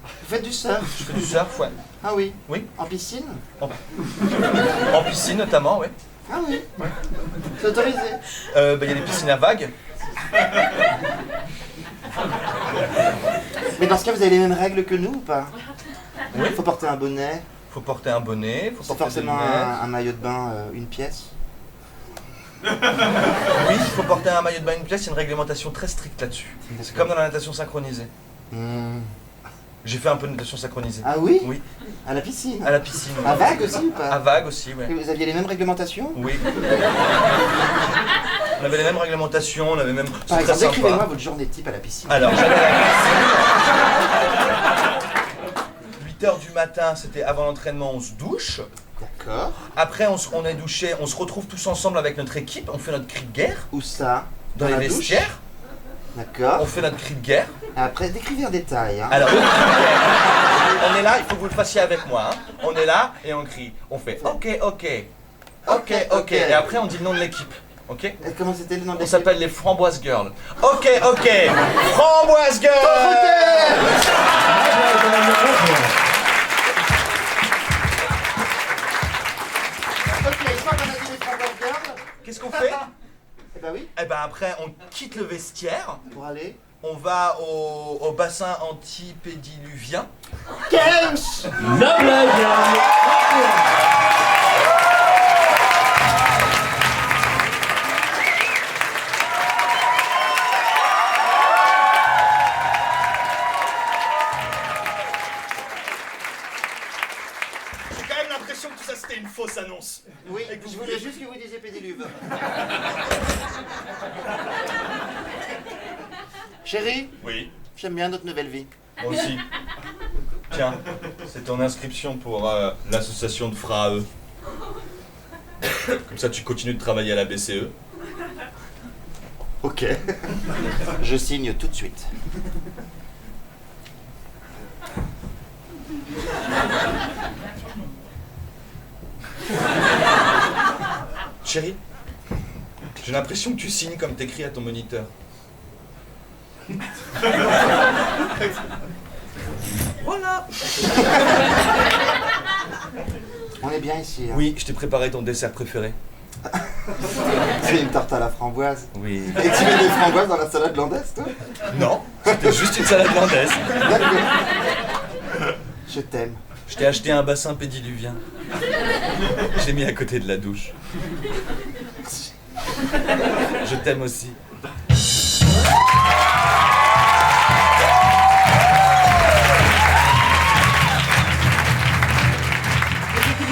Vous faites du surf? Je fais du surf, ouais. Ah oui? Oui. En piscine? En piscine, notamment, oui. Ah oui? C'est autorisé? Il y a des piscines à vagues. Mais dans ce cas, vous avez les mêmes règles que nous ou pas? Oui. Faut porter un bonnet. Faut porter un bonnet, faut C'est porter des forcément lunettes. un maillot de bain, une pièce. Oui, il faut porter un maillot de bain une pièce, il y a une réglementation très stricte là-dessus. C'est comme dans la natation synchronisée. J'ai fait un peu de natation synchronisée. Ah oui? Oui. À la piscine? À la piscine. À vague aussi ou pas? À vague aussi, oui. Et vous aviez les mêmes réglementations? Oui. On avait les mêmes réglementations, on avait même... Par C'est très exemple, sympa. décrivez-moi votre journée type à la piscine. Alors, j'allais à la piscine. 8h du matin, c'était avant l'entraînement, on se douche. D'accord. Après, on est douché, on se retrouve tous ensemble avec notre équipe, on fait notre cri de guerre. Où ça? Dans les la douche? vestiaires. D'accord. On fait notre cri de guerre. Après, décrivez en détail. Hein. Alors, le cri de guerre. On est là, il faut que vous le fassiez avec moi. Hein. On est là et on crie. On fait OK, OK. OK, OK. Et après, on dit le nom de l'équipe. OK? Et comment c'était le nom de On l'équipe? s'appelle les Framboise Girls. OK, OK. Framboise Girls. Ok, une fois qu'on a dit les Framboise Girls, Qu'est-ce qu'on fait? eh ben oui, Eh ben après, on quitte le vestiaire. pour aller. On va au bassin antipédiluvien. Kench! J'ai quand même l'impression que tout ça c'était une fausse annonce. Oui, je voulais juste que vous disiez pédiluve. Chérie, Oui, j'aime bien notre nouvelle vie. moi aussi. Tiens, c'est ton inscription pour l'association de FRAE. Comme ça tu continues de travailler à la BCE. Ok. Je signe tout de suite. Chérie, j'ai l'impression que tu signes comme t'écris à ton moniteur. Voilà. On est bien ici. Hein. Oui, je t'ai préparé ton dessert préféré. C'est une tarte à la framboise. Oui. Et tu mets des framboises dans la salade landaise, toi? Non, c'était juste une salade landaise. D'accord. Je t'aime. Je t'ai acheté un bassin pédiluvien. Je l'ai mis à côté de la douche. Je t'aime aussi.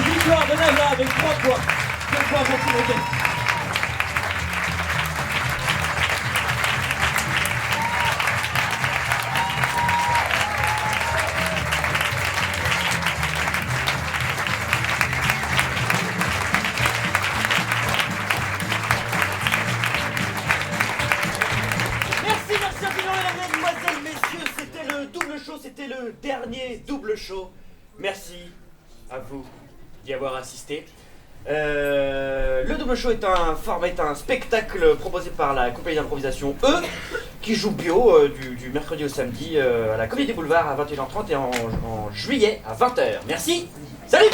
Victoire de Nana avec 3 points. 2 points pour Timothée. Merci infiniment, mesdemoiselles, messieurs. C'était le double show, c'était le dernier double show. Merci à vous d'y avoir assisté. Le double show est un spectacle proposé par la compagnie d'improvisation E, qui joue bio du mercredi au samedi à la Comédie Boulevard à 21h30 et en juillet à 20h. Merci, salut!